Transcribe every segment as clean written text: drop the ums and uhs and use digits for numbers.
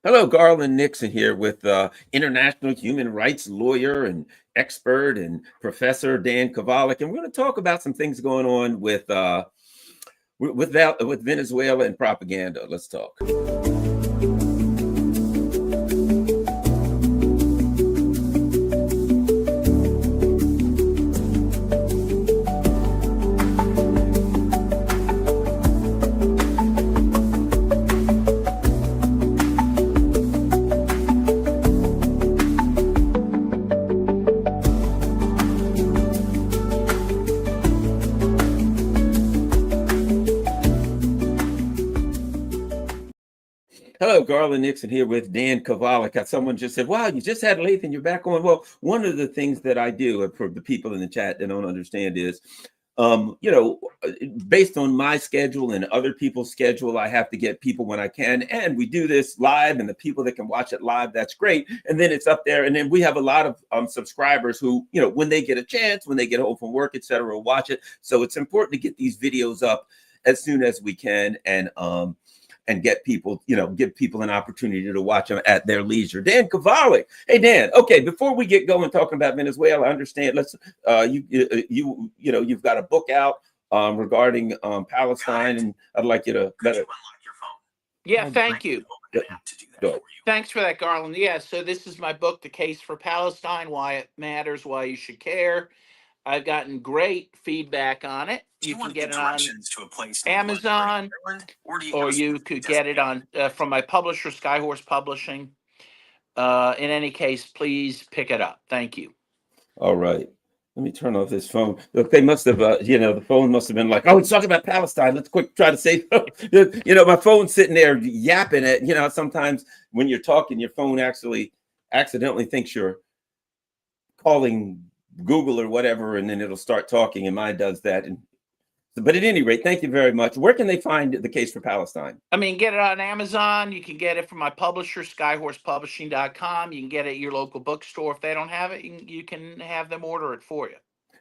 Hello, Garland Nixon here with international human rights lawyer and expert and professor Dan Kovalik, and we're going to talk about some things going on with Venezuela and propaganda. Let's talk. Hello, Garland Nixon here with Dan Kovalik. Someone just said, wow, you just had Lathan, you're back on. Well, one of the things that I do for the people in the chat that don't understand is, based on my schedule and other people's schedule, I have to get people when I can. And we do this live, and the people that can watch it live, that's great. And then it's up there. And then we have a lot of subscribers who, when they get a chance, when they get home from work, et cetera, will watch it. So it's important to get these videos up as soon as we can. And get people, give people an opportunity to watch them at their leisure. Dan Kovalik. Hey, Dan. Okay, before we get going talking about Venezuela, I understand. Let's you've got a book out regarding Palestine, and I'd like you to let it. Yeah, thank you. Thanks for that, Garland. Yeah, so this is my book, The Case for Palestine: Why It Matters, Why You Should Care. I've gotten great feedback on it. You can get it on Amazon, or you could get it on from my publisher, Skyhorse Publishing. In any case, please pick it up. Thank you. All right. Let me turn off this phone. Look, they must have, the phone must have been like, oh, he's talking about Palestine. Let's quick try to say, my phone's sitting there yapping it. Sometimes when you're talking, your phone actually accidentally thinks you're calling Google or whatever, and then it'll start talking, and mine does that. But at any rate, thank you very much. Where can they find The Case for Palestine? Get it on Amazon. You can get it from my publisher, skyhorsepublishing.com. You can get it at your local bookstore. If they don't have it, you can have them order it for you.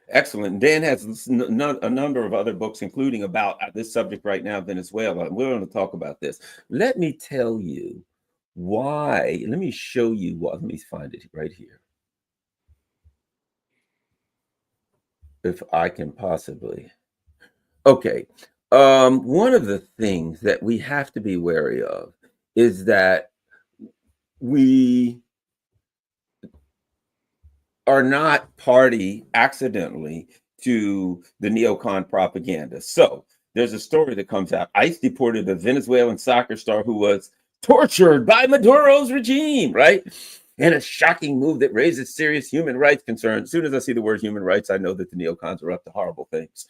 Excellent. Dan has a number of other books, including about this subject right now, Venezuela. We're going to talk about this. Let me tell you why. Let me show you what. Let me find it right here. If I can possibly. Okay. One of the things that we have to be wary of is that we are not party accidentally to the neocon propaganda. So there's a story that comes out. ICE deported a Venezuelan soccer star who was tortured by Maduro's regime, right? And a shocking move that raises serious human rights concerns. As soon as I see the word human rights, I know that the neocons are up to horrible things.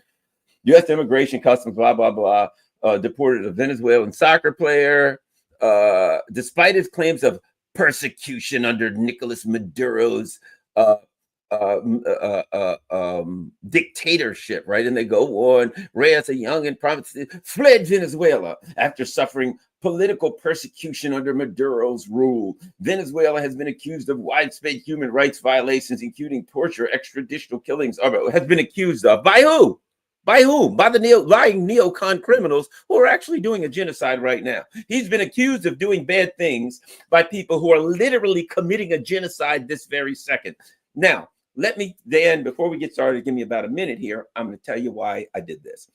U.S. Immigration Customs, blah, blah, blah, deported a Venezuelan soccer player, despite his claims of persecution under Nicolas Maduro's dictatorship, right? And they go on. Reyes, a young and promising, fled Venezuela after suffering political persecution under Maduro's rule. Venezuela has been accused of widespread human rights violations, including torture, extraditional killings, has been accused of. By who? By whom? By the lying neocon criminals who are actually doing a genocide right now. He's been accused of doing bad things by people who are literally committing a genocide this very second. Now, let me, Dan, before we get started, give me about a minute here. I'm going to tell you why I did this.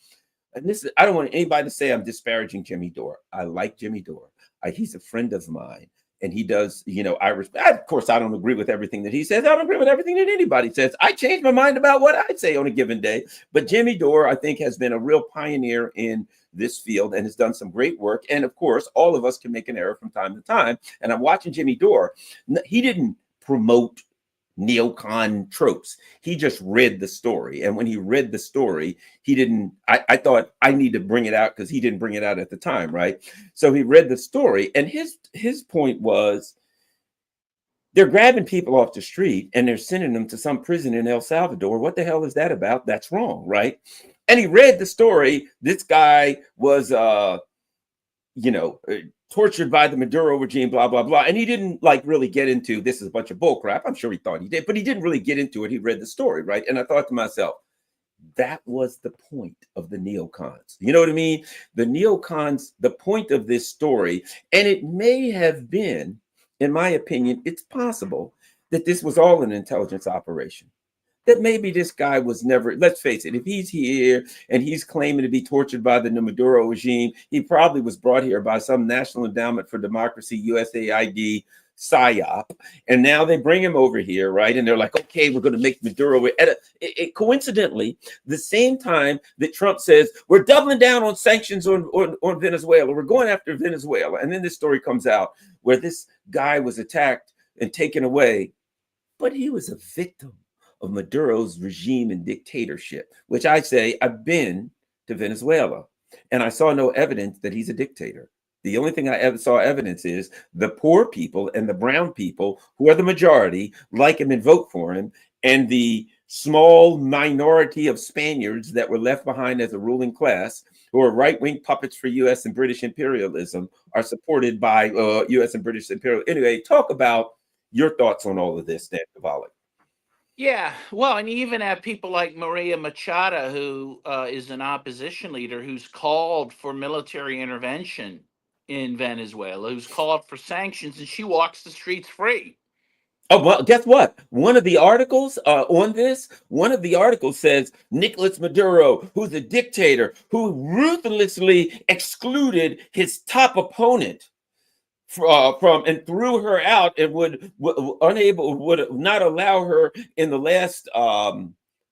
And this is, I don't want anybody to say I'm disparaging Jimmy Dore. I like Jimmy Dore. He's a friend of mine. And he does, of course, I don't agree with everything that he says. I don't agree with everything that anybody says. I change my mind about what I say on a given day. But Jimmy Dore, I think, has been a real pioneer in this field and has done some great work. And of course, all of us can make an error from time to time. And I'm watching Jimmy Dore. He didn't promote neocon tropes. He just read the story. And when he read the story, he didn't, I thought I need to bring it out because he didn't bring it out at the time, right? So he read the story, and his point was they're grabbing people off the street and they're sending them to some prison in El Salvador. What the hell is that about? That's wrong, right? And he read the story. This guy was tortured by the Maduro regime, blah, blah, blah. And he didn't really get into this is a bunch of bull crap. I'm sure he thought he did, but he didn't really get into it. He read the story, right? And I thought to myself, That was the point of the neocons. You know what I mean? The neocons, the point of this story, and it may have been, in my opinion, it's possible that this was all an intelligence operation. That maybe this guy was never, let's face it, if he's here and he's claiming to be tortured by the Maduro regime, he probably was brought here by some National Endowment for Democracy, USAID psyop, and now they bring him over here, right? And they're like, okay, we're going to make Maduro. Coincidentally, the same time that Trump says we're doubling down on sanctions on Venezuela, we're going after Venezuela, and then this story comes out where this guy was attacked and taken away, but he was a victim of Maduro's regime and dictatorship, which I say I've been to Venezuela and I saw no evidence that he's a dictator. The only thing I ever saw evidence is the poor people and the brown people, who are the majority, like him and vote for him, and the small minority of Spaniards that were left behind as a ruling class, who are right-wing puppets for U.S. and British imperialism, are supported by U.S. and British imperialism. Anyway, talk about your thoughts on all of this, Dan Kovalik. Yeah, well, and you even have people like Maria Machado, who is an opposition leader, who's called for military intervention in Venezuela, who's called for sanctions, and she walks the streets free. Oh, well, guess what? One of the articles on this, one of the articles says Nicolas Maduro, who's a dictator, who ruthlessly excluded his top opponent from and threw her out and would not allow her in the last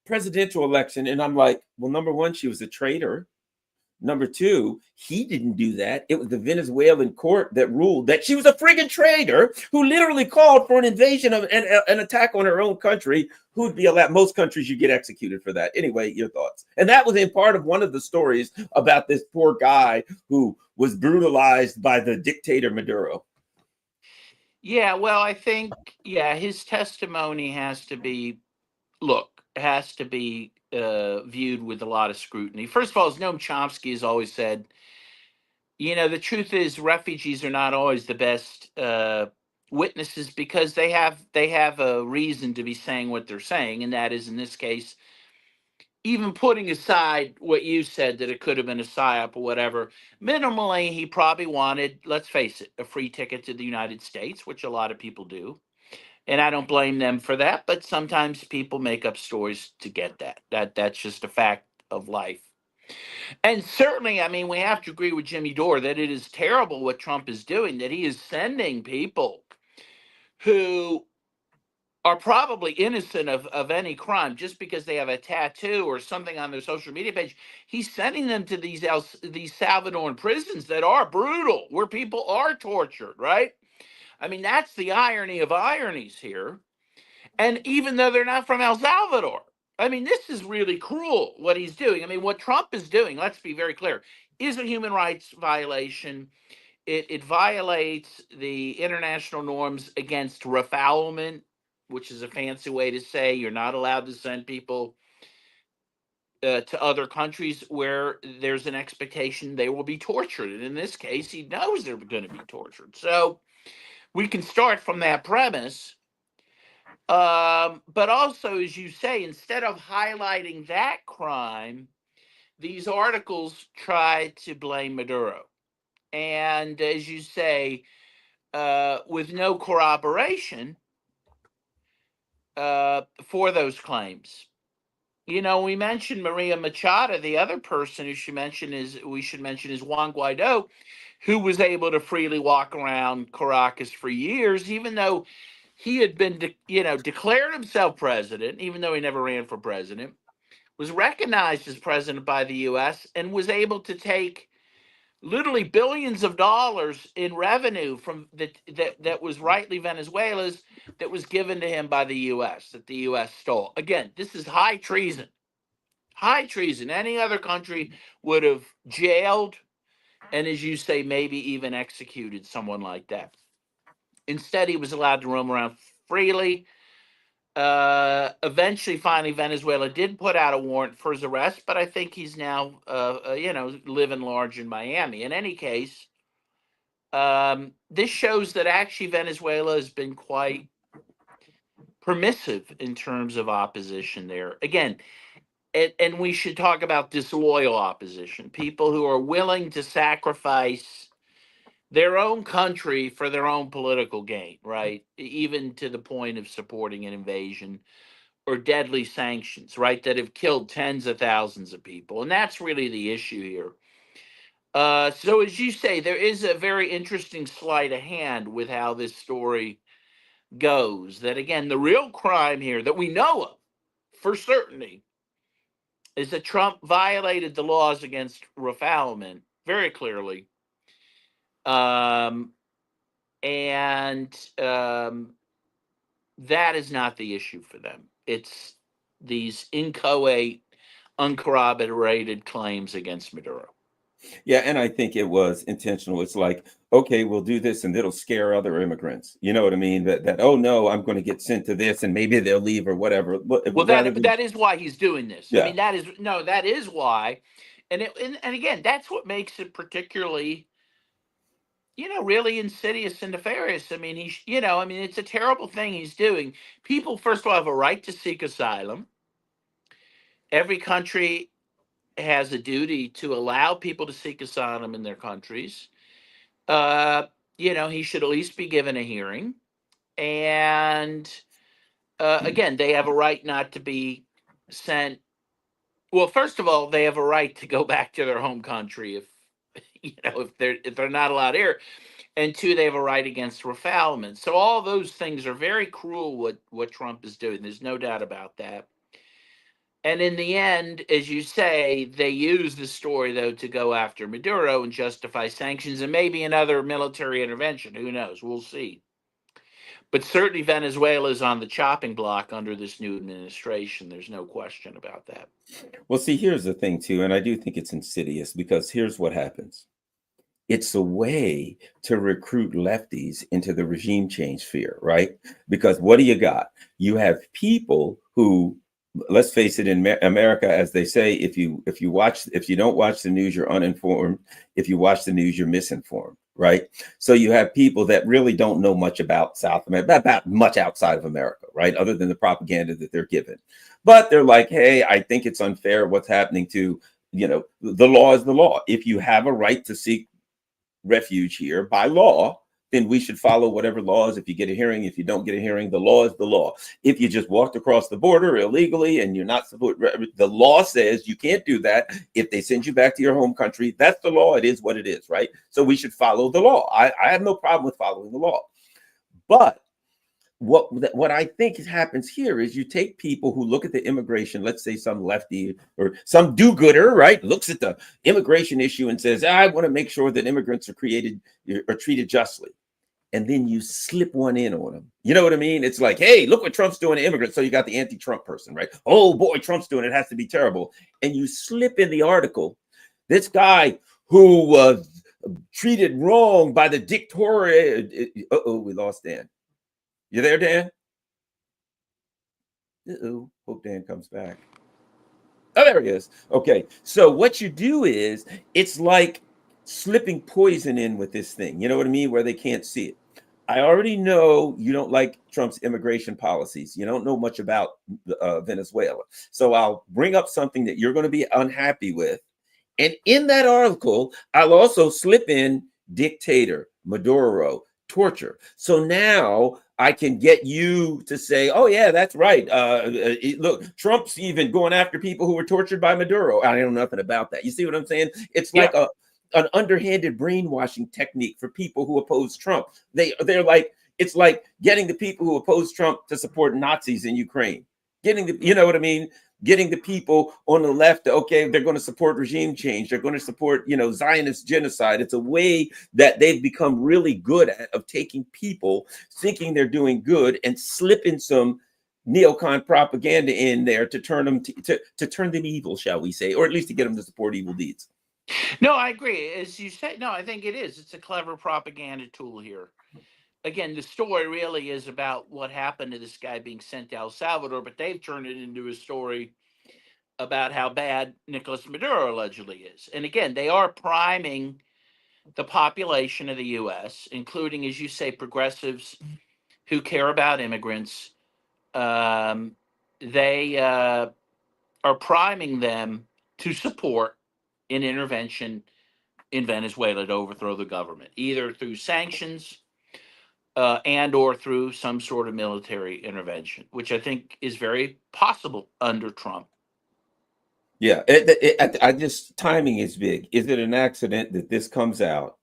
presidential election. And I'm like, well, number one, she was a traitor. Number two, he didn't do that. It was the Venezuelan court that ruled that she was a friggin' traitor who literally called for an invasion of an attack on her own country. Who'd be allowed? Most countries you get executed for that. Anyway, your thoughts. And that was in part of one of the stories about this poor guy who was brutalized by the dictator Maduro. Yeah, well, I think, his testimony has to be viewed with a lot of scrutiny. First of all, as Noam Chomsky has always said, the truth is refugees are not always the best witnesses, because they have a reason to be saying what they're saying, and that is, in this case, even putting aside what you said, that it could have been a psyop or whatever, minimally, he probably wanted, let's face it, a free ticket to the United States, which a lot of people do. And I don't blame them for that, but sometimes people make up stories to get that. That's just a fact of life. And certainly, I mean, we have to agree with Jimmy Dore that it is terrible what Trump is doing, that he is sending people who are probably innocent of any crime just because they have a tattoo or something on their social media page. He's sending them to these Salvadoran prisons that are brutal, where people are tortured, right? I mean, that's the irony of ironies here. And even though they're not from El Salvador, I mean, this is really cruel what he's doing. I mean, what Trump is doing, let's be very clear, is a human rights violation. It violates the international norms against refoulement, which is a fancy way to say you're not allowed to send people to other countries where there's an expectation they will be tortured. And in this case, he knows they're going to be tortured. So we can start from that premise. But also, as you say, instead of highlighting that crime, these articles try to blame Maduro. And as you say, with no corroboration for those claims. We mentioned Maria Machado. The other person we should mention is Juan Guaido, who was able to freely walk around Caracas for years, even though he had been, declared himself president, even though he never ran for president, was recognized as president by the U.S., and was able to take literally billions of dollars in revenue from that was rightly Venezuela's, that was given to him by the U.S., that the U.S. stole. Again, this is high treason. High treason. Any other country would have jailed and, as you say, maybe even executed someone like that. Instead, he was allowed to roam around freely. Eventually, finally, Venezuela did put out a warrant for his arrest, but I think he's now, living large in Miami. In any case, this shows that actually Venezuela has been quite permissive in terms of opposition there. Again, and we should talk about disloyal opposition, people who are willing to sacrifice their own country for their own political gain, right? Even to the point of supporting an invasion or deadly sanctions, right? That have killed tens of thousands of people. And that's really the issue here. So, as you say, there is a very interesting sleight of hand with how this story goes. That, again, the real crime here that we know of for certainty is that Trump violated the laws against refoulement very clearly. And that is not the issue for them. It's these inchoate, uncorroborated claims against Maduro. Yeah, and I think it was intentional. It's like, okay, we'll do this and it'll scare other immigrants. You know what I mean? That oh no, I'm going to get sent to this and maybe they'll leave or whatever. Well, that is why he's doing this. Yeah. I mean, that is why. And again, that's what makes it particularly, really insidious and nefarious. I mean, it's a terrible thing he's doing. People, first of all, have a right to seek asylum. Every country has a duty to allow people to seek asylum in their countries. He should at least be given a hearing. And again, they have a right not to be sent. Well, first of all, they have a right to go back to their home country if they're not allowed here. And two, they have a right against refoulement. So all those things are very cruel. What Trump is doing, there's no doubt about that. And in the end, as you say, they use the story, though, to go after Maduro and justify sanctions and maybe another military intervention. Who knows? We'll see. But certainly Venezuela is on the chopping block under this new administration. There's no question about that. Well, see, here's the thing, too, and I do think it's insidious because here's what happens. It's a way to recruit lefties into the regime change fear, right? Because what do you got? You have people who, let's face it, in America, as they say, if you don't watch the news, you're uninformed. If you watch the news, you're misinformed, right? So you have people that really don't know much about South America, about much outside of America, right? Other than the propaganda that they're given. But they're like, hey, I think it's unfair what's happening to, the law is the law. If you have a right to seek refuge here by law, then we should follow whatever laws. If you get a hearing, if you don't get a hearing, the law is the law. If you just walked across the border illegally and you're not supposed, the law says you can't do that. If they send you back to your home country, that's the law. It is what it is, right? So we should follow the law. I have no problem with following the law. But what I think happens here is you take people who look at the immigration, let's say some lefty or some do-gooder, right, looks at the immigration issue and says, I want to make sure that immigrants are treated justly. And then you slip one in on them. You know what I mean? It's like, hey, look what Trump's doing to immigrants. So you got the anti-Trump person, right? Oh boy, Trump's doing it. It has to be terrible. And you slip in the article, this guy who was treated wrong by the dictator. We lost Dan. You there, Dan? Hope Dan comes back. Oh, there he is. Okay. So what you do is it's like slipping poison in with this thing. You know what I mean? Where they can't see it. I already know you don't like Trump's immigration policies. You don't know much about Venezuela. So I'll bring up something that you're going to be unhappy with. And in that article, I'll also slip in dictator, Maduro, torture. So now I can get you to say, oh, yeah, that's right. Look, Trump's even going after people who were tortured by Maduro. I know nothing about that. You see what I'm saying? It's like an underhanded brainwashing technique for people who oppose Trump. They're like, it's like getting the people who oppose Trump to support Nazis in Ukraine. You know what I mean? Getting the people on the left, okay, they're going to support regime change. They're going to support, Zionist genocide. It's a way that they've become really good at of taking people thinking they're doing good and slipping some neocon propaganda in there to turn them to turn them evil, shall we say, or at least to get them to support evil deeds. No, I agree. As you say, no, I think it is. It's a clever propaganda tool here. Again, the story really is about what happened to this guy being sent to El Salvador, but they've turned it into a story about how bad Nicolas Maduro allegedly is. And again, they are priming the population of the U.S., including, as you say, progressives who care about immigrants. They are priming them to support an intervention in Venezuela to overthrow the government, either through sanctions and or through some sort of military intervention, which I think is very possible under Trump. Yeah, I just timing is big. Is it an accident that this comes out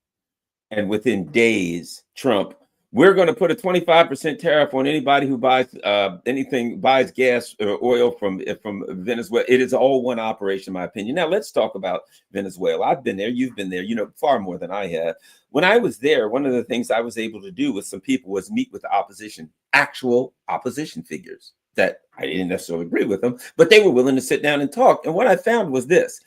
and within days, Trump, we're going to put a 25% tariff on anybody who buys buys gas or oil from Venezuela. It is all one operation, in my opinion. Now let's talk about Venezuela. I've been there. You've been there. You know far more than I have. When I was there, one of the things I was able to do with some people was meet with the opposition, actual opposition figures that I didn't necessarily agree with them, but they were willing to sit down and talk. And what I found was this: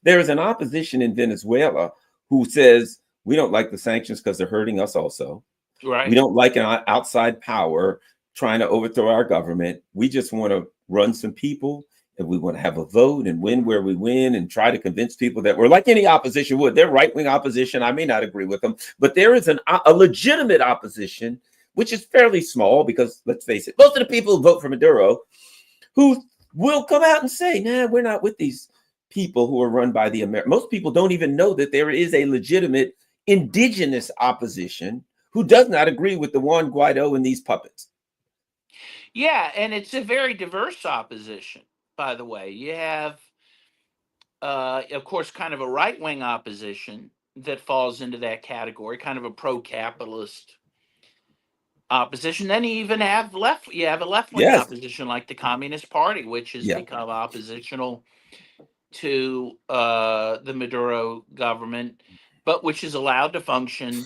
there is an opposition in Venezuela who says, we don't like the sanctions because they're hurting us also. Right. We don't like an outside power trying to overthrow our government. We just want to run some people, and we want to have a vote and win where we win and try to convince people that we're like any opposition would. They're right-wing opposition. I may not agree with them, but there is a legitimate opposition, which is fairly small because, let's face it, most of the people who vote for Maduro who will come out and say, nah, we're not with these people who are run by the American. Most people don't even know that there is a legitimate indigenous opposition who does not agree with the Juan Guaido and these puppets. Yeah, and it's a very diverse opposition, by the way. You have, of course, kind of a right-wing opposition that falls into that category, kind of a pro-capitalist opposition. Then you even have you have a left-wing opposition like the Communist Party, which has become oppositional to the Maduro government, but which is allowed to function,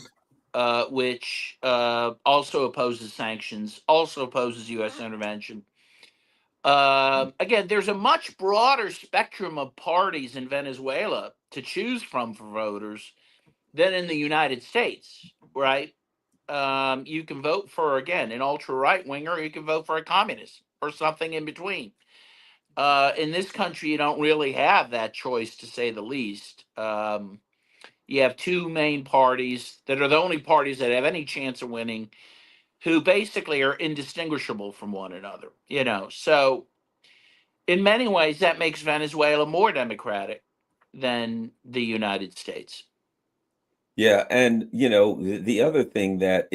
which also opposes sanctions, also opposes U.S. intervention. Again, there's a much broader spectrum of parties in Venezuela to choose from for voters than in the United States, right? You can vote for, again, an ultra right winger, or you can vote for a communist or something in between. In this country, you don't really have that choice, to say the least. You have two main parties that are the only parties that have any chance of winning, who basically are indistinguishable from one another. So in many ways, that makes Venezuela more democratic than the United States. Yeah, and the other thing that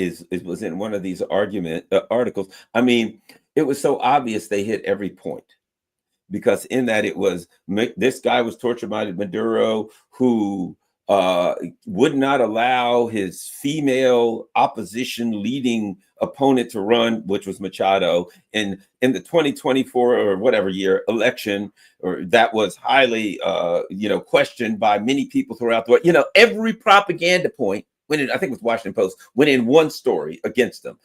was in one of these articles. I mean, it was so obvious they hit every point, because in that it was, this guy was tortured by Maduro, who would not allow his female opposition leading opponent to run, which was Machado, in the 2024 or whatever year election, or that was highly questioned by many people throughout the world. Every propaganda point, I think it was Washington Post, went in one story against him.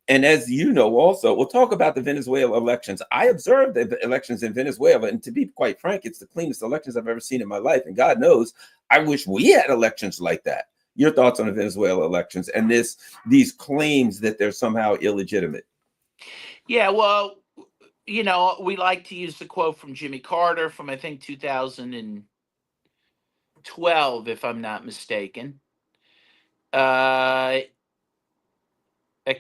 And as you know, also, we'll talk about the Venezuela elections. I observed the elections in Venezuela, and to be quite frank, it's the cleanest elections I've ever seen in my life. And God knows, I wish we had elections like that. Your thoughts on the Venezuela elections and these claims that they're somehow illegitimate? Yeah, well, we like to use the quote from Jimmy Carter from, I think, 2012, if I'm not mistaken. I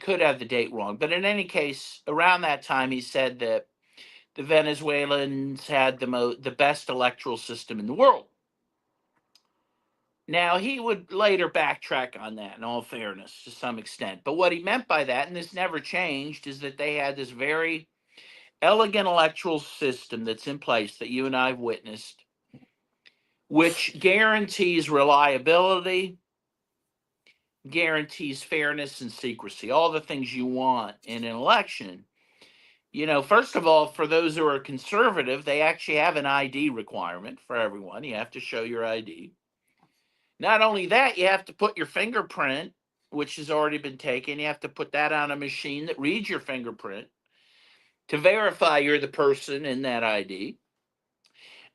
could have the date wrong, but in any case, around that time, he said that the Venezuelans had the best electoral system in the world. Now, he would later backtrack on that, in all fairness, to some extent. But what he meant by that, and this never changed, is that they had this very elegant electoral system that's in place that you and I have witnessed, which guarantees reliability, guarantees fairness and secrecy, all the things you want in an election. First of all, for those who are conservative, they actually have an ID requirement for everyone. You have to show your ID. Not only that, you have to put your fingerprint, which has already been taken. You have to put that on a machine that reads your fingerprint to verify you're the person in that ID.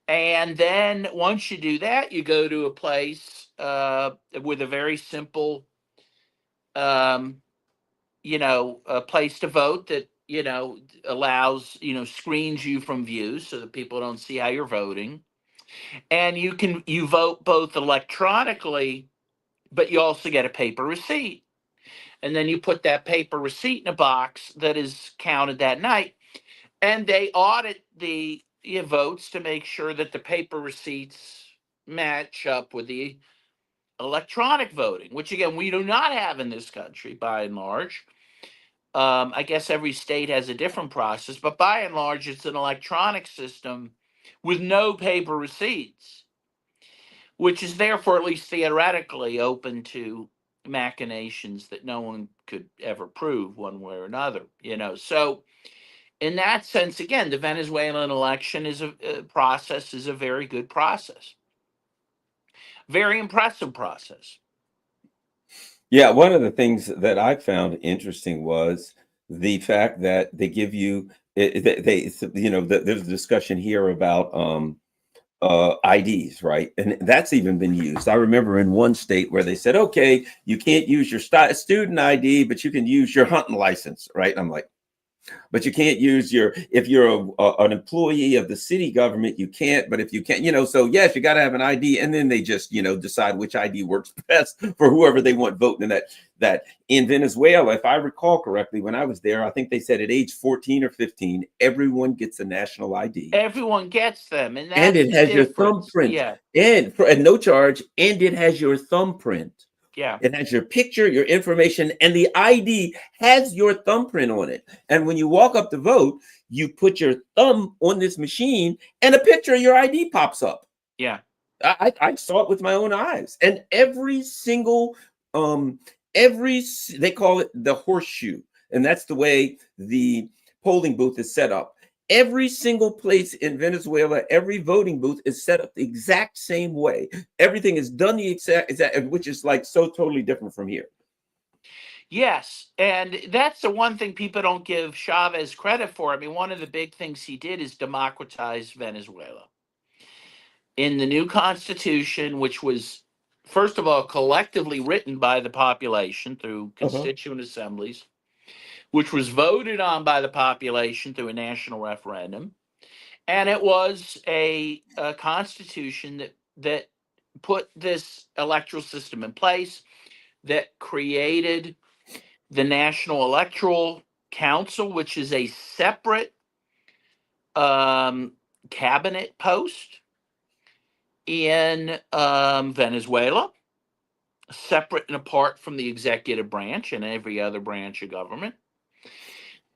And then once you do that, you go to a place with a very simple, a place to vote that, allows, screens you from views so that people don't see how you're voting. And you vote both electronically, but you also get a paper receipt. And then you put that paper receipt in a box that is counted that night. And they audit the votes to make sure that the paper receipts match up with the electronic voting, which again we do not have in this country by and large. I guess every state has a different process, but by and large, it's an electronic system with no paper receipts, which is therefore, at least theoretically, open to machinations that no one could ever prove one way or another. So in that sense, again, the Venezuelan election is a process, is a very good process, very impressive process. Yeah, one of the things that I found interesting was the fact that they give you there's a discussion here about IDs, right? And that's even been used. I remember in one state where they said, okay, you can't use your student ID, but you can use your hunting license, right? And I'm like, but you can't use if you're an employee of the city government, you can't. But if you can't, so yes, you got to have an ID. And then they just, decide which ID works best for whoever they want voting. And that in Venezuela, if I recall correctly, when I was there, I think they said at age 14 or 15, everyone gets a national ID. Everyone gets them. And it has your thumbprint. Yeah. And no charge. And it has your thumbprint. Yeah. It has your picture, your information, and the ID has your thumbprint on it. And when you walk up to vote, you put your thumb on this machine and a picture of your ID pops up. Yeah. I saw it with my own eyes. And every single, they call it the horseshoe. And that's the way the polling booth is set up. Every single place in Venezuela, every voting booth is set up the exact same way. Everything is done the exact, which is like so totally different from here. Yes, and that's the one thing people don't give Chavez credit for. I mean, one of the big things he did is democratize Venezuela. In the new constitution, which was, first of all, collectively written by the population through constituent assemblies, which was voted on by the population through a national referendum. And it was a constitution that put this electoral system in place, that created the National Electoral Council, which is a separate cabinet post in Venezuela, separate and apart from the executive branch and every other branch of government.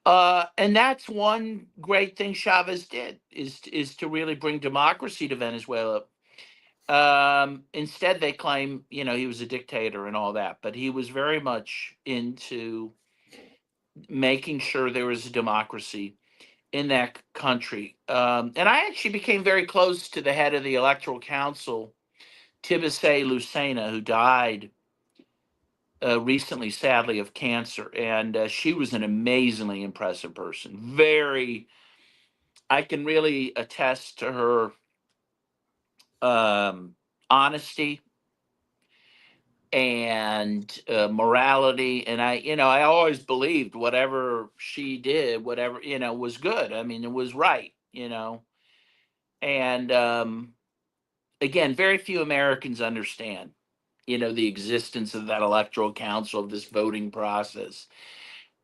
And that's one great thing Chavez did, is to really bring democracy to Venezuela. Instead, they claim, he was a dictator and all that, but he was very much into making sure there was a democracy in that country. And I actually became very close to the head of the Electoral Council, Tibisay Lucena, who died recently, sadly, of cancer. And she was an amazingly impressive person. I can really attest to her honesty and morality. And I always believed whatever she did, whatever, was good. I mean, it was right, and again, very few Americans understand, the existence of that electoral council, of this voting process.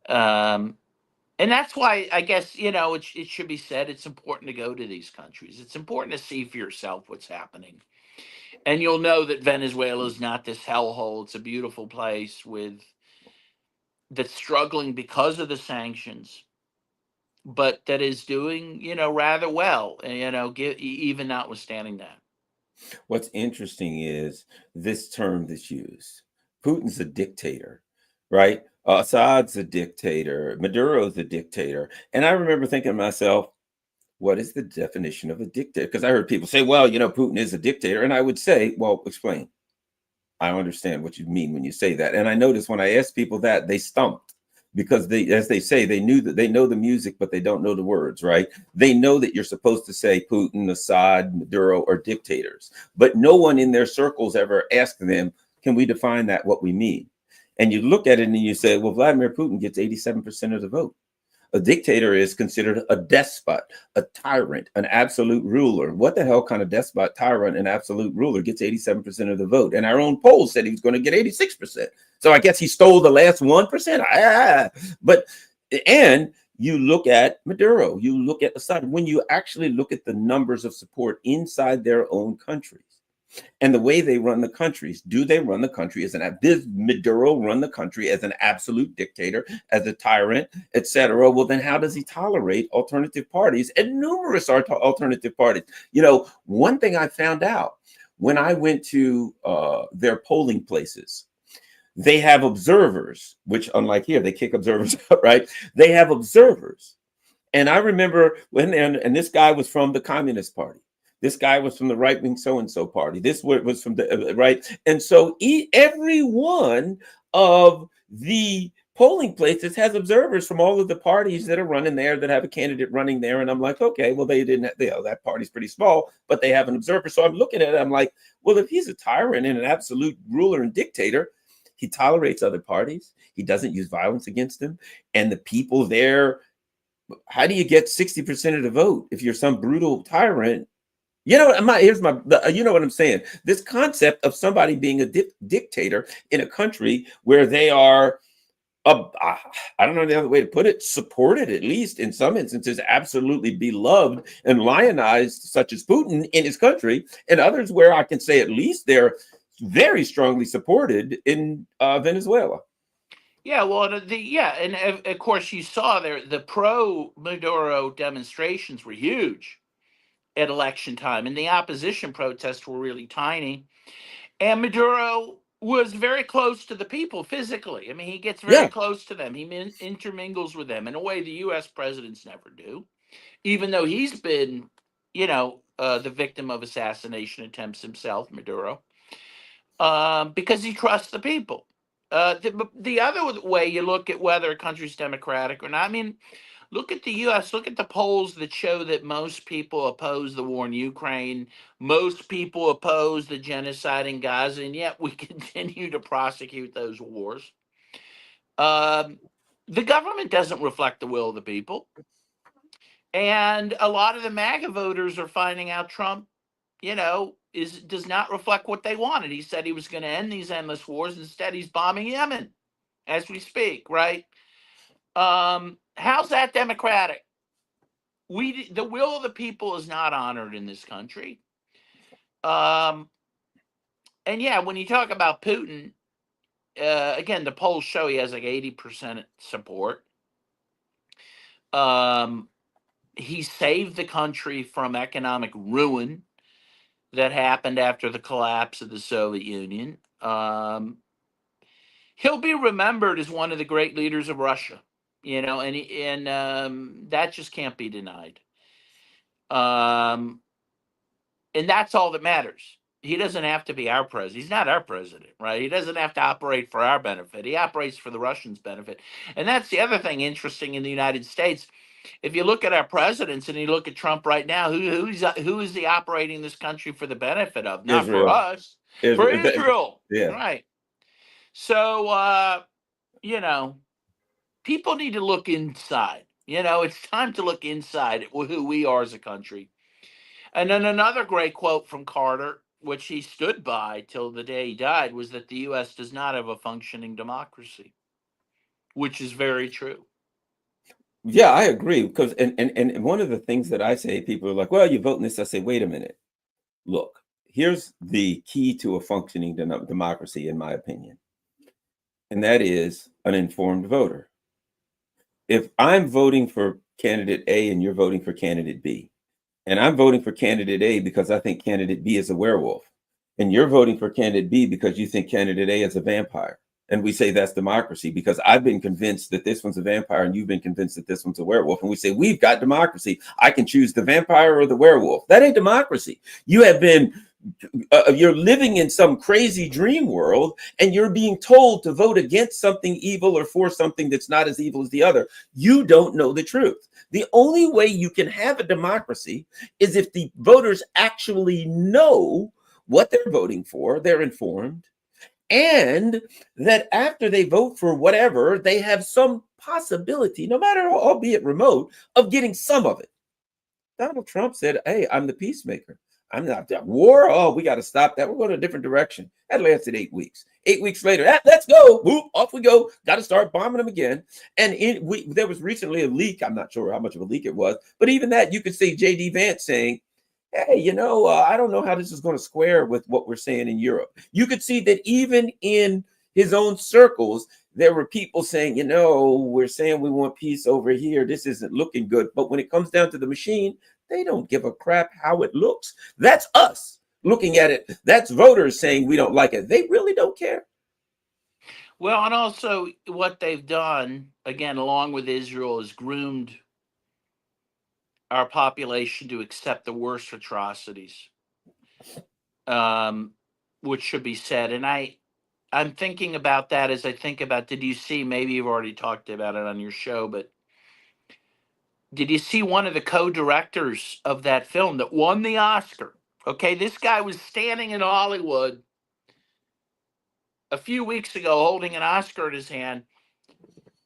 And that's why I guess, it should be said, it's important to go to these countries. It's important to see for yourself what's happening. And you'll know that Venezuela is not this hellhole. It's a beautiful place that's struggling because of the sanctions, but that is doing, rather well, even notwithstanding that. What's interesting is this term that's used. Putin's a dictator, right? Assad's a dictator. Maduro's a dictator. And I remember thinking to myself, what is the definition of a dictator? Because I heard people say, well, Putin is a dictator. And I would say, well, explain. I understand what you mean when you say that. And I noticed when I asked people that, they stumped, because as they say, they know the music, but they don't know the words, right? They know that you're supposed to say Putin, Assad, Maduro are dictators, but no one in their circles ever asked them, can we define that, what we mean? And you look at it and you say, well, Vladimir Putin gets 87% of the vote. A dictator is considered a despot, a tyrant, an absolute ruler. What the hell kind of despot, tyrant, and absolute ruler gets 87% of the vote? And our own poll said he was going to get 86%. So I guess he stole the last 1%. And You look at Maduro, you look at Assad. When you actually look at the numbers of support inside their own countries and the way they run the countries, do they run the country as does Maduro run the country as an absolute dictator, as a tyrant, etc.? Well, then how does he tolerate alternative parties and numerous alternative parties? You know, one thing I found out when I went to their polling places, they have observers, which unlike here, they kick observers out, right? They have observers. And I remember when, and this guy was from the Communist Party. This guy was from the right-wing so-and-so party. This was from the right. And so every one of the polling places has observers from all of the parties that are running there, that have a candidate running there. And I'm like, okay, well, they didn't have, that party's pretty small, but they have an observer. So I'm looking at it, I'm like, well, if he's a tyrant and an absolute ruler and dictator, he tolerates other parties. He doesn't use violence against them. And the people there, how do you get 60% of the vote if you're some brutal tyrant? You know, you know what I'm saying? This concept of somebody being a dictator in a country where they are, I don't know the other way to put it, supported, at least in some instances, absolutely beloved and lionized, such as Putin in his country, and others where I can say at least they're very strongly supported in Venezuela. Yeah, well, and of course you saw the pro Maduro demonstrations were huge at election time, and the opposition protests were really tiny. And Maduro was very close to the people physically. I mean, he gets very close to them. He intermingles with them in a way the U.S. presidents never do, even though he's been, the victim of assassination attempts himself, Maduro, because he trusts the people. The other way you look at whether a country's democratic or not, I mean, look at the U.S., look at the polls that show that most people oppose the war in Ukraine. Most people oppose the genocide in Gaza, and yet we continue to prosecute those wars. The government doesn't reflect the will of the people. And a lot of the MAGA voters are finding out Trump, does not reflect what they wanted. He said he was going to end these endless wars. Instead, he's bombing Yemen as we speak, right? How's that democratic? The will of the people is not honored in this country. And yeah, when you talk about Putin, again, the polls show he has like 80% support. He saved the country from economic ruin that happened after the collapse of the Soviet Union. He'll be remembered as one of the great leaders of Russia, and that just can't be denied. And that's all that matters. He doesn't have to be our president. He's not our president, right? He doesn't have to operate for our benefit. He operates for the Russians' benefit. And that's the other thing interesting in the United States. If you look at our presidents and you look at Trump right now, who is he operating this country for the benefit of? Not Israel. For us, for Israel. Yeah. Right. So, people need to look inside. It's time to look inside at who we are as a country. And then another great quote from Carter, which he stood by till the day he died, was that the U.S. does not have a functioning democracy, which is very true. Yeah, I agree. Because and one of the things that I say, people are like, well, you're voting this. I say, wait a minute. Look, here's the key to a functioning democracy, in my opinion. And that is an informed voter. If I'm voting for candidate A and you're voting for candidate B, and I'm voting for candidate A because I think candidate B is a werewolf, and you're voting for candidate B because you think candidate A is a vampire, and we say that's democracy because I've been convinced that this one's a vampire and you've been convinced that this one's a werewolf, and we say we've got democracy. I can choose the vampire or the werewolf. That ain't democracy. You have been you're living in some crazy dream world and you're being told to vote against something evil or for something that's not as evil as the other. You don't know the truth. The only way you can have a democracy is if the voters actually know what they're voting for, they're informed, and that after they vote for whatever, they have some possibility, no matter, albeit remote, of getting some of it. Donald Trump said, hey, I'm the peacemaker. I'm not that war. Oh, we got to stop that. We're going a different direction. That lasted 8 weeks. 8 weeks later, let's go. Whoop, off we go. Got to start bombing them again. And there was recently a leak. I'm not sure how much of a leak it was, but even that, you could see J.D. Vance saying, hey, I don't know how this is going to square with what we're saying in Europe. You could see that even in his own circles, there were people saying, we're saying we want peace over here. This isn't looking good. But when it comes down to the machine, they don't give a crap how it looks. That's us looking at it. That's voters saying we don't like it. They really don't care. Well, and also what they've done, again, along with Israel, is groomed our population to accept the worst atrocities, which should be said. And I'm thinking about that as I think about, did you see, maybe you've already talked about it on your show, but did you see one of the co-directors of that film that won the Oscar? Okay, this guy was standing in Hollywood a few weeks ago holding an Oscar in his hand.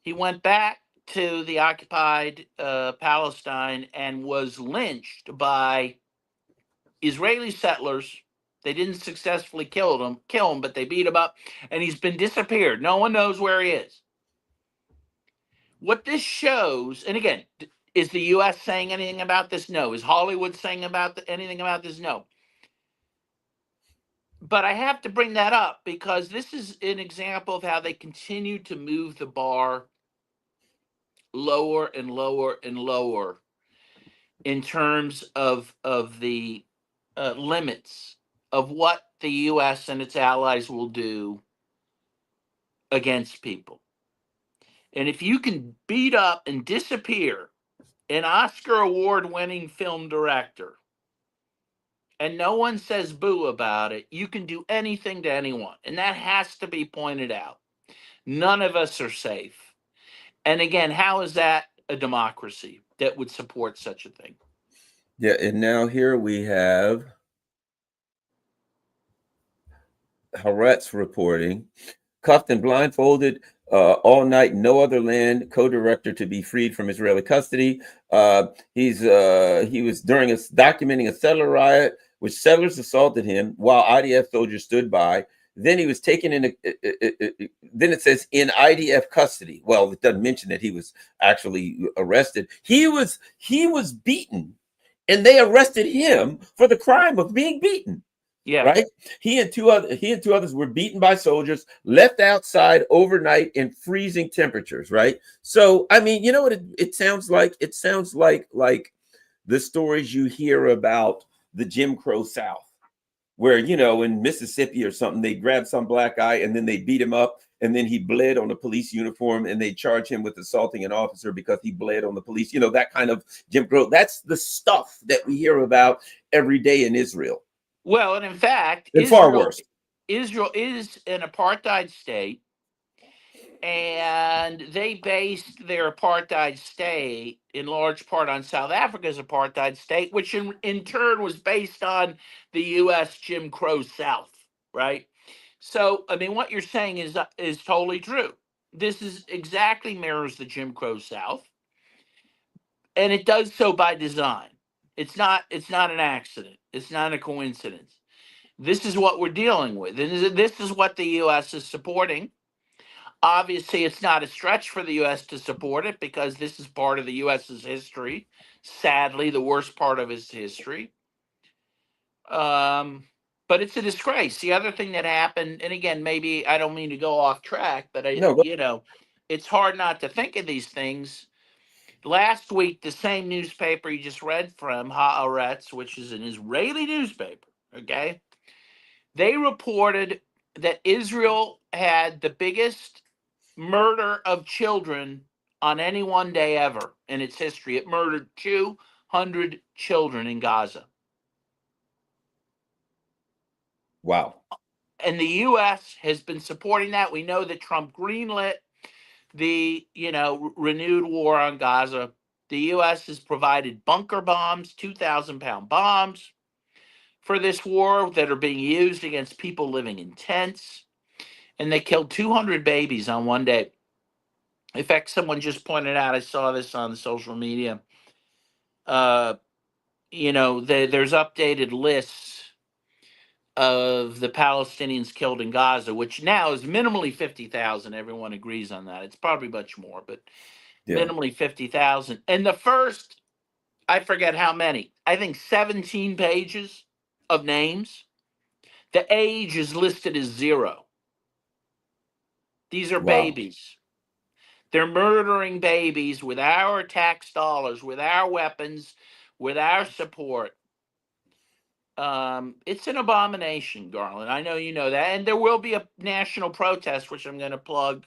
He went back to the occupied Palestine and was lynched by Israeli settlers. They didn't successfully kill him, but they beat him up, and he's been disappeared. No one knows where he is. What this shows, and again, is the U.S. saying anything about this? No. Is Hollywood saying anything about this? No. But I have to bring that up because this is an example of how they continue to move the bar lower and lower and lower in terms of the limits of what the U.S. and its allies will do against people. And if you can beat up and disappear an Oscar award-winning film director and no one says boo about it, you can do anything to anyone. And that has to be pointed out. None of us are safe. And again, how is that a democracy that would support such a thing? Yeah, and now here we have Haaretz reporting, cuffed and blindfolded all night, no other land, co-director to be freed from Israeli custody. He was documenting a settler riot, which settlers assaulted him while IDF soldiers stood by. Then he was taken in. Then it says in IDF custody. Well, it doesn't mention that he was actually arrested. He was beaten, and they arrested him for the crime of being beaten. Yeah. Right. He and two others were beaten by soldiers, left outside overnight in freezing temperatures. Right. So, I mean, you know what it sounds like? It sounds like the stories you hear about the Jim Crow South, where, in Mississippi or something, they grab some black guy and then they beat him up. And then he bled on a police uniform and they charge him with assaulting an officer because he bled on the police. That kind of Jim Crow. That's the stuff that we hear about every day in Israel. Well, and in fact, far worse. Israel is an apartheid state, and they based their apartheid state in large part on South Africa's apartheid state, which in turn was based on the U.S. Jim Crow South, right? So, I mean, what you're saying is totally true. This is exactly mirrors the Jim Crow South, and it does so by design. It's not an accident. It's not a coincidence. This is what we're dealing with. And this is what the U.S. is supporting. Obviously, it's not a stretch for the U.S. to support it because this is part of the U.S.'s history. Sadly, the worst part of its history. But it's a disgrace. The other thing that happened, and again, maybe I don't mean to go off track, but it's hard not to think of these things. Last week, the same newspaper you just read from, Haaretz, which is an Israeli newspaper, okay? They reported that Israel had the biggest murder of children on any one day ever in its history. It murdered 200 children in Gaza. Wow. And the U.S. has been supporting that. We know that Trump greenlit the, renewed war on Gaza. The U.S. has provided bunker bombs, 2,000-pound bombs, for this war that are being used against people living in tents. And they killed 200 babies on one day. In fact, someone just pointed out, I saw this on social media, there's updated lists of the Palestinians killed in Gaza, which now is minimally 50,000. Everyone agrees on that. It's probably much more, but minimally 50,000. And the first, I forget how many, I think 17 pages of names, the age is listed as 0. These are babies. They're murdering babies with our tax dollars, with our weapons, with our support. It's an abomination, Garland. I know you know that. And there will be a national protest, which I'm going to plug,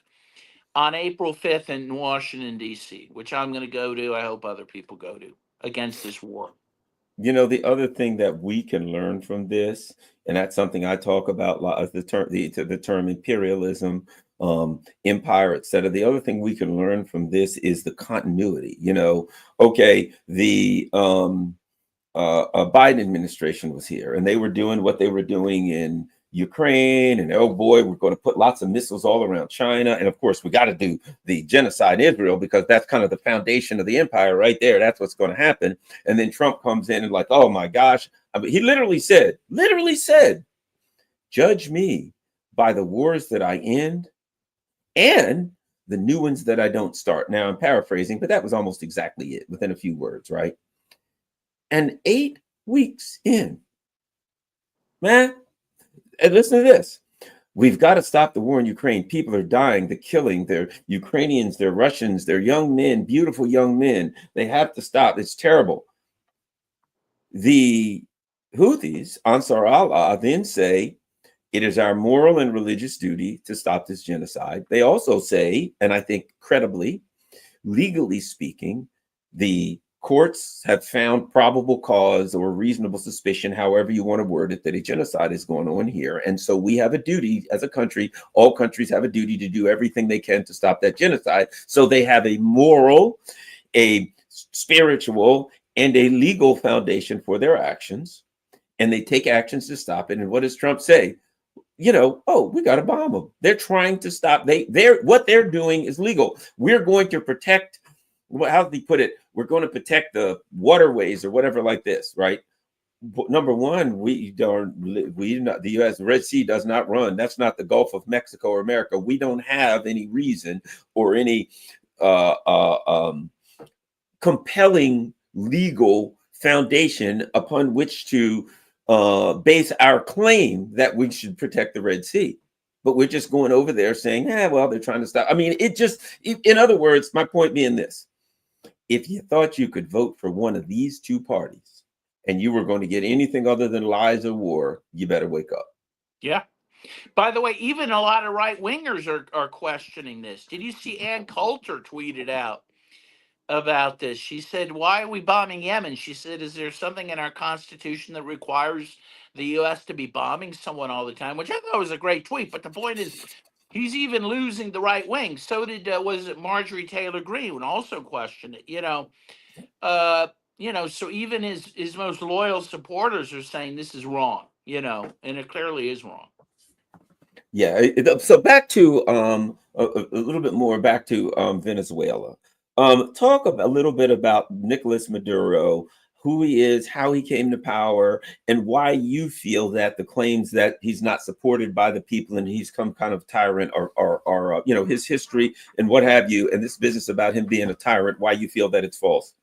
on April 5th in Washington, D.C., which I'm going to go to. I hope other people go to, against this war. The other thing that we can learn from this, and that's something I talk about, the term imperialism, empire, etc. The other thing we can learn from this is the continuity. Okay, the Biden administration was here, and they were doing what they were doing in Ukraine, and oh boy, we're going to put lots of missiles all around China, and of course we got to do the genocide in Israel, because that's kind of the foundation of the empire right there. That's what's going to happen. And then Trump comes in and like, oh my gosh, I mean, he literally said, judge me by the wars that I end and the new ones that I don't start. Now I'm paraphrasing, but that was almost exactly it, within a few words, right? And 8 weeks in, man, and listen to this. We've got to stop the war in Ukraine. People are dying, they're killing, they're Ukrainians, they're Russians, they're young men, beautiful young men. They have to stop. It's terrible. The Houthis, Ansar Allah, then say, it is our moral and religious duty to stop this genocide. They also say, and I think credibly, legally speaking, the courts have found probable cause or reasonable suspicion, however you want to word it, that a genocide is going on here. And so we have a duty as a country, all countries have a duty to do everything they can to stop that genocide. So they have a moral, a spiritual, and a legal foundation for their actions. And they take actions to stop it. And what does Trump say? Oh, we got to bomb them. They're trying to stop. What they're doing is legal. We're going to protect, how did he put it? We're going to protect the waterways or whatever like this, right? Number one, the U.S. Red Sea does not run. That's not the Gulf of Mexico or America. We don't have any reason or any compelling legal foundation upon which to base our claim that we should protect the Red Sea. But we're just going over there saying, well, they're trying to stop. I mean, in other words, my point being this: if you thought you could vote for one of these two parties and you were going to get anything other than lies or war, you better wake up. Yeah. By the way, even a lot of right wingers are questioning this. Did you see Ann Coulter tweeted out about this? She said, why are we bombing Yemen? She said, is there something in our Constitution that requires the U.S. to be bombing someone all the time? Which I thought was a great tweet. But the point is, he's even losing the right wing. So did, was it Marjorie Taylor Greene, also questioned it, so even his most loyal supporters are saying this is wrong, and it clearly is wrong. Yeah. So back to a little bit more back to Venezuela. Talk a little bit about Nicolas Maduro, who he is, how he came to power, and why you feel that the claims that he's not supported by the people and he's come kind of tyrant or his history and what have you, and this business about him being a tyrant, why you feel that it's false.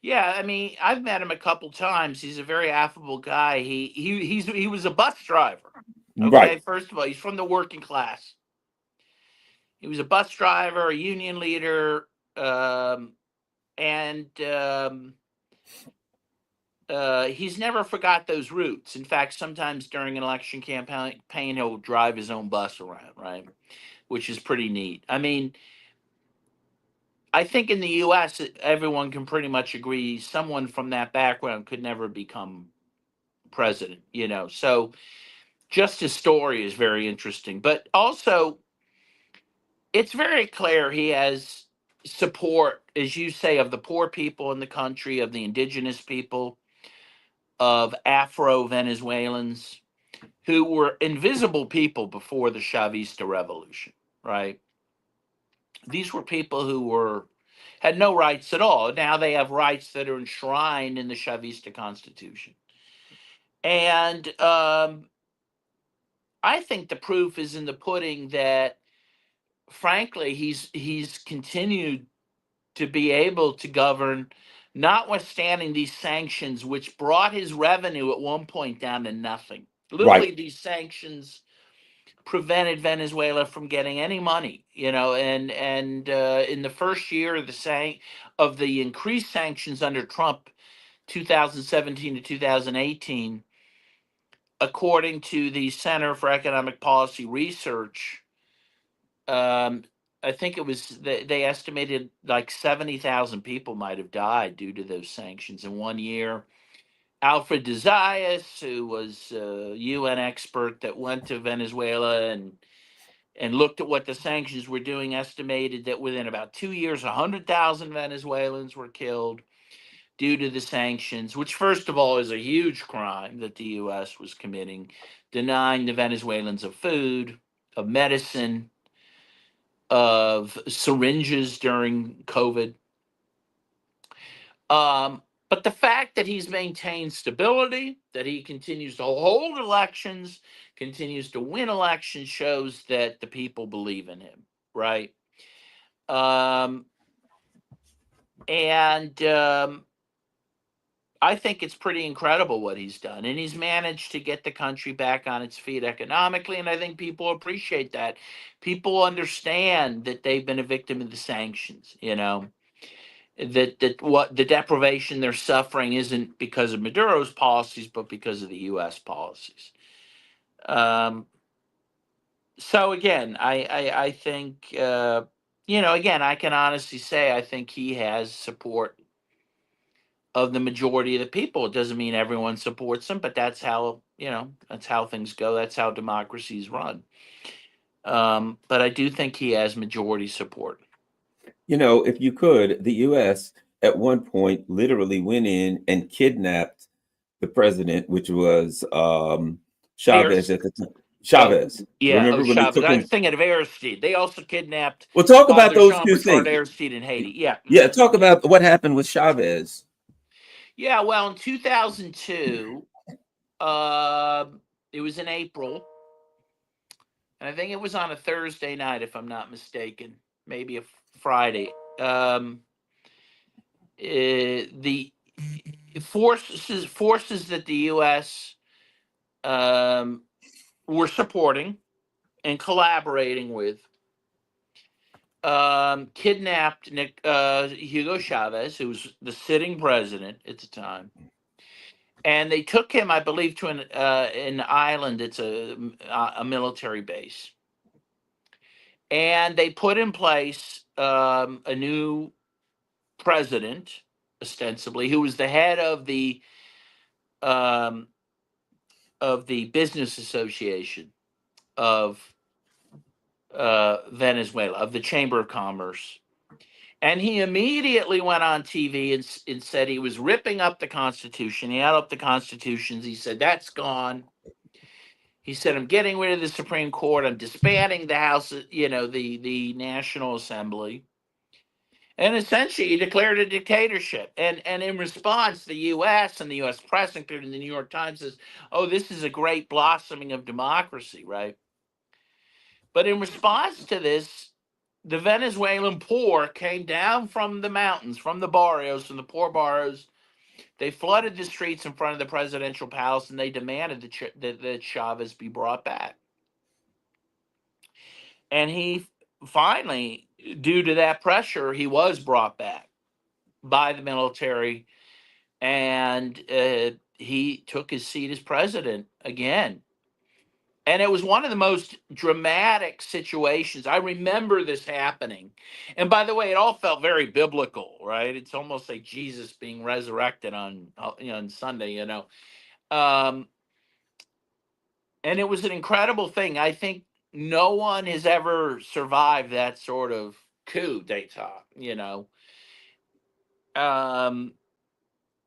Yeah, I mean, I've met him a couple times. He's a very affable guy. He was a bus driver. Okay, right. First of all, he's from the working class. He was a bus driver, a union leader, and he's never forgot those roots. In fact, sometimes during an election campaign, he'll drive his own bus around, right? Which is pretty neat. I mean, I think in the U.S., everyone can pretty much agree someone from that background could never become president, So just his story is very interesting. But also, it's very clear he has support, as you say, of the poor people in the country, of the indigenous people, of Afro-Venezuelans, who were invisible people before the Chavista revolution, right? These were people who were had no rights at all. Now they have rights that are enshrined in the Chavista Constitution. And I think the proof is in the pudding that, frankly, he's continued to be able to govern, notwithstanding these sanctions, which brought his revenue at one point down to nothing. Literally, Right. these sanctions prevented Venezuela from getting any money, and in the first year of the increased sanctions under Trump, 2017 to 2018, according to the Center for Economic Policy Research, I think it was they estimated like 70,000 people might have died due to those sanctions in 1 year. Alfred de Zayas, who was a UN expert that went to Venezuela and looked at what the sanctions were doing, estimated that within about 2 years, 100,000 Venezuelans were killed due to the sanctions, which, first of all, is a huge crime that the U.S. was committing, denying the Venezuelans of food, of medicine, of syringes during COVID. But the fact that he's maintained stability, that he continues to hold elections, continues to win elections, shows that the people believe in him, right? And I think it's pretty incredible what he's done. And he's managed to get the country back on its feet economically. And I think people appreciate that. People understand that they've been a victim of the sanctions, that what the deprivation they're suffering isn't because of Maduro's policies, but because of the U.S. policies. So again, I think again, I can honestly say I think he has support of the majority of the people. It doesn't mean everyone supports him, but that's how things go. That's how democracies run. But I do think he has majority support. If you could, the U.S. at one point literally went in and kidnapped the president, which was Chavez at the time. Chavez. Remember when they Chavez. took I him? was thinking of Aristide. They also kidnapped Well, talk about Father those two Jean-Bertrand things. Aristide in Haiti. Yeah. Yeah, talk about what happened with Chavez. Yeah, well, in 2002, it was in April, and I think it was on a Thursday night, if I'm not mistaken, maybe a Friday. The forces that the U.S. Were supporting and collaborating with kidnapped Hugo Chavez, who was the sitting president at the time, and they took him, I believe, to an island. It's a military base, and they put in place a new president, ostensibly, who was the head um, of the business association of Venezuela, of the Chamber of Commerce. And he immediately went on TV and said he was ripping up the Constitution. He had up the Constitutions. He said, that's gone. He said, I'm getting rid of the Supreme Court. I'm disbanding the House, the National Assembly. And essentially, he declared a dictatorship. And in response, the U.S. and the U.S. press, including the New York Times, says, oh, this is a great blossoming of democracy, right? But in response to this, the Venezuelan poor came down from the mountains, from the barrios, from the poor barrios. They flooded the streets in front of the presidential palace, and they demanded that Chavez be brought back. And he finally, due to that pressure, he was brought back by the military, and he took his seat as president again. And it was one of the most dramatic situations. I remember this happening. And by the way, it all felt very biblical, right? It's almost like Jesus being resurrected on Sunday, And it was an incredible thing. I think no one has ever survived that sort of coup d'etat,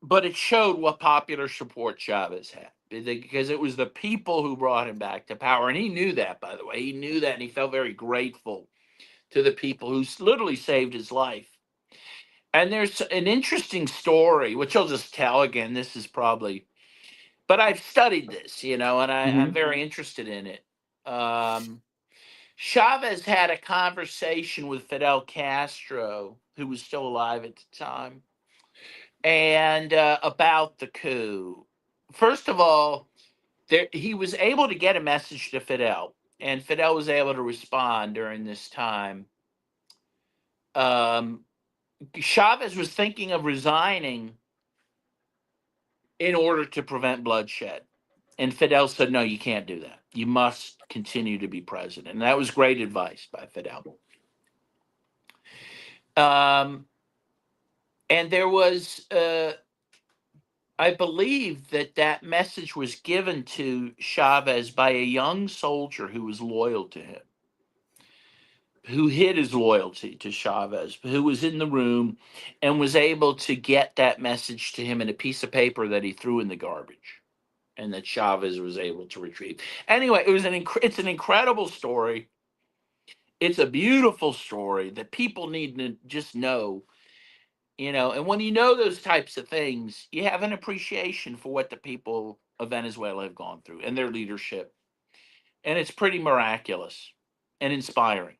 But it showed what popular support Chavez had, because it was the people who brought him back to power. And he knew that, by the way. He knew that, and he felt very grateful to the people who literally saved his life. And there's an interesting story, which I'll just tell again. This is probably, but I've studied this, and I'm very interested in it. Chavez had a conversation with Fidel Castro, who was still alive at the time, and about the coup. First of all, he was able to get a message to Fidel, and Fidel was able to respond during this time. Chavez was thinking of resigning in order to prevent bloodshed. And Fidel said, no, you can't do that. You must continue to be president. And that was great advice by Fidel. And there was, I believe that message was given to Chavez by a young soldier who was loyal to him, who hid his loyalty to Chavez, who was in the room and was able to get that message to him in a piece of paper that he threw in the garbage, and that Chavez was able to retrieve. Anyway, it's an incredible story. It's a beautiful story that people need to just know, and when you know those types of things, you have an appreciation for what the people of Venezuela have gone through and their leadership. And it's pretty miraculous and inspiring.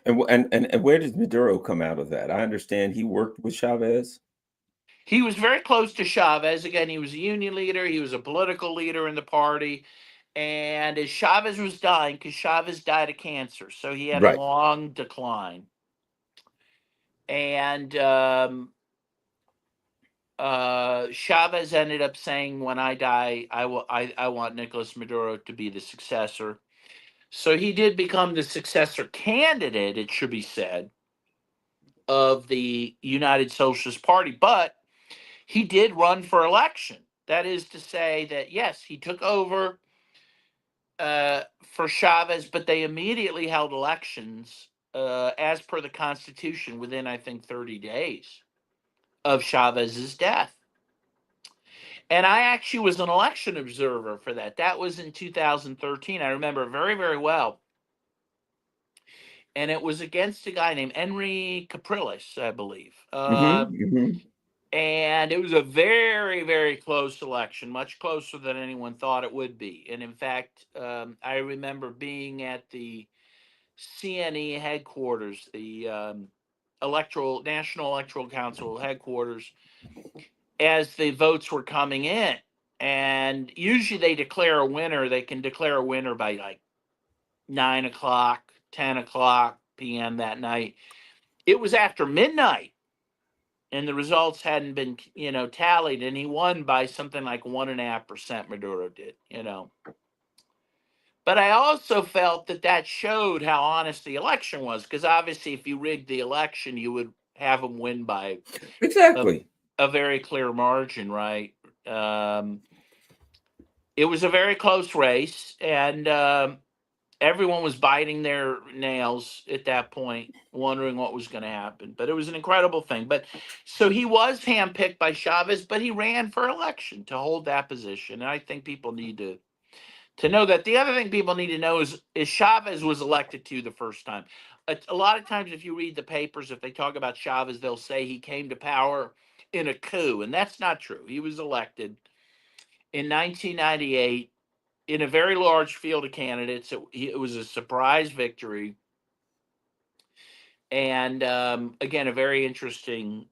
And where did Maduro come out of that? I understand he worked with Chavez. He was very close to Chavez. Again, he was a union leader. He was a political leader in the party. And as Chavez was dying, because Chavez died of cancer, so he had a long decline. And Chavez ended up saying, when I die, I want Nicolas Maduro to be the successor. So he did become the successor candidate, it should be said, of the United Socialist Party. But he did run for election. That is to say that, yes, he took over for Chavez, but they immediately held elections as per the Constitution within, I think, 30 days of Chavez's death. And I actually was an election observer for that. That was in 2013. I remember very, very well. And it was against a guy named Henry Capriles, I believe. And it was a very, very close election, much closer than anyone thought it would be. And in fact, I remember being at the CNE headquarters, the National Electoral Council headquarters, as the votes were coming in. And usually they declare a winner. They can declare a winner by like 9 o'clock, 10 o'clock p.m. that night. It was after midnight, and the results hadn't been, tallied, and he won by something like 1.5%. Maduro did, But I also felt that showed how honest the election was, because obviously, if you rigged the election, you would have him win by a very clear margin, right? It was a very close race, and everyone was biting their nails at that point, wondering what was going to happen. But it was an incredible thing. But so he was handpicked by Chavez, but he ran for election to hold that position. And I think people need to know that. The other thing people need to know is Chavez was elected to the first time. A lot of times, if you read the papers, if they talk about Chavez, they'll say he came to power in a coup. And that's not true. He was elected in 1998. In a very large field of candidates. It was a surprise victory. And again, a very interesting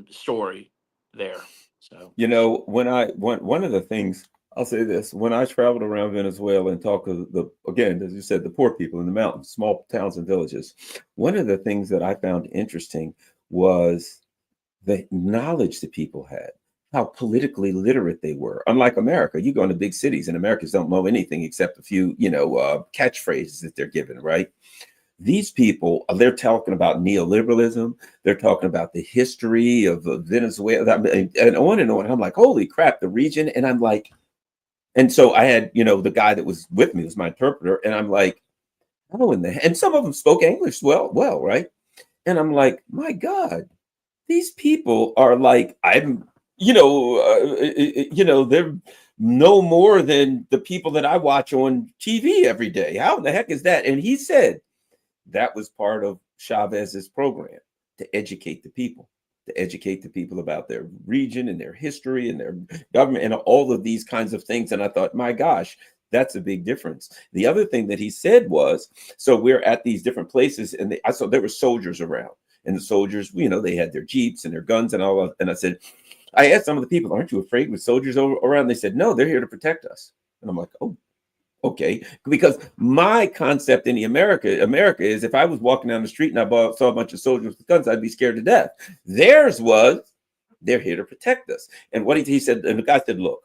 story there. So, one of the things, I'll say this, when I traveled around Venezuela and talked to again, as you said, the poor people in the mountains, small towns and villages, one of the things that I found interesting was the knowledge that people had, how politically literate they were. Unlike America, you go into big cities and Americans don't know anything except a few, catchphrases that they're given, right? These people, they're talking about neoliberalism. They're talking about the history of Venezuela and on and on. I'm like, holy crap, the region. And I'm like, and so I had, the guy that was with me was my interpreter. And I'm like, oh, and some of them spoke English well, right? And I'm like, my God, these people are like, they're no more than the people that I watch on TV every day. How the heck is that? And he said that was part of Chavez's program. to educate the people, about their region and their history and their government and all of these kinds of things. And I thought, my gosh, that's a big difference. The other thing that he said was, so we're at these different places, and I saw there were soldiers around, and the soldiers, you know, they had their jeeps and their guns and all of, and I asked some of the people, aren't you afraid with soldiers around? They said, no, they're here to protect us. And I'm like, oh, okay. Because my concept in America is, if I was walking down the street and I saw a bunch of soldiers with guns, I'd be scared to death. Theirs was, they're here to protect us. And what he said, and the guy said, look,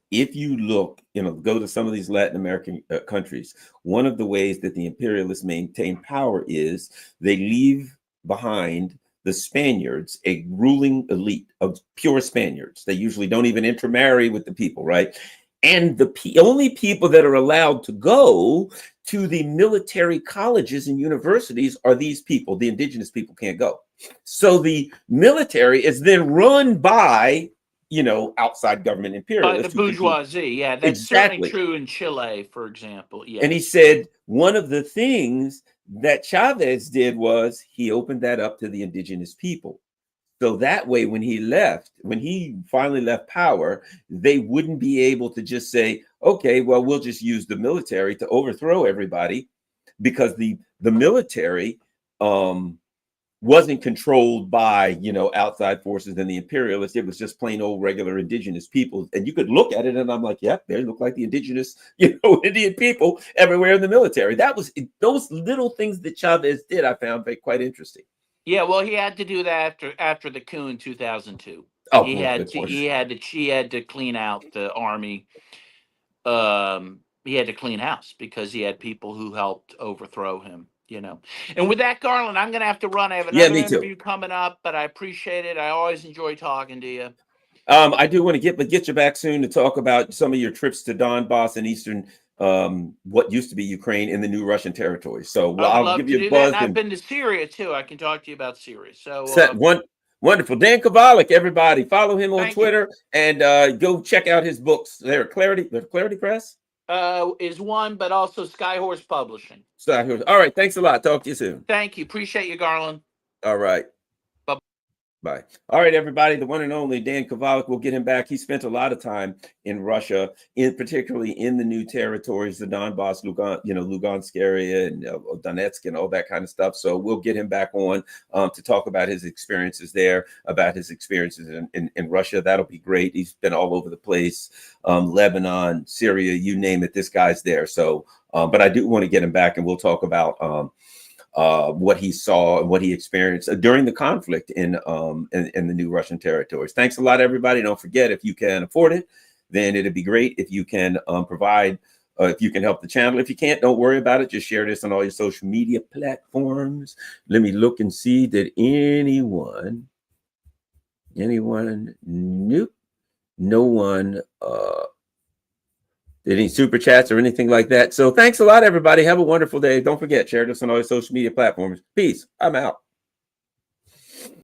if you look, you know, go to some of these Latin American countries, one of the ways that the imperialists maintain power is they leave behind the Spaniards, a ruling elite of pure Spaniards. They usually don't even intermarry with the people, right? And the only people that are allowed to go to the military colleges and universities are these people. The indigenous people can't go. So the military is then run by, you know, outside government imperialists. By the bourgeoisie, yeah. That's exactly certainly true in Chile, for example. Yeah. And he said one of the things that Chavez did was he opened that up to the indigenous people. So that way, when he finally left power, they wouldn't be able to just say, okay, well, we'll just use the military to overthrow everybody, because the military wasn't controlled by, you know, outside forces and the imperialists. It was just plain old regular indigenous people. And you could look at it and I'm like, yep, they look like the indigenous, you know, Indian people everywhere in the military. That was those little things that Chavez did, I found quite interesting. Yeah, well, he had to do that after the coup in 2002. Oh, he had to clean out the army. He had to clean house because he had people who helped overthrow him, you know. And with that, Garland, I'm going to have to run. I have another interview coming up, but I appreciate it. I always enjoy talking to you. I do want to get you back soon to talk about some of your trips to Donbass and Eastern, what used to be Ukraine, in the new Russian territories. So I'll give you a buzz. I've been to Syria too. I can talk to you about Syria. So wonderful. Dan Kovalik, everybody, follow him on Twitter and go check out his books. They're Clarity Press. Is one, but also Skyhorse Publishing. Skyhorse. All right. Thanks a lot. Talk to you soon. Thank you. Appreciate you, Garland. All right. Bye. All right, everybody. The one and only Dan Kovalik. We'll get him back. He spent a lot of time in Russia, particularly in the new territories, the Donbass, Lugansk area, and Donetsk, and all that kind of stuff. So we'll get him back on to talk about his experiences there, about his experiences in Russia. That'll be great. He's been all over the place, Lebanon, Syria, you name it. This guy's there. So, but I do want to get him back, and we'll talk about what he saw and what he experienced during the conflict in the new Russian territories. Thanks a lot, everybody. Don't forget, if you can afford it, then it'd be great if you can provide, if you can help the channel. If you can't, don't worry about it. Just share this on all your social media platforms. Let me look and see, did anyone, nope, no one, did any super chats or anything like that. So thanks a lot, everybody. Have a wonderful day. Don't forget, share this on all your social media platforms. Peace. I'm out.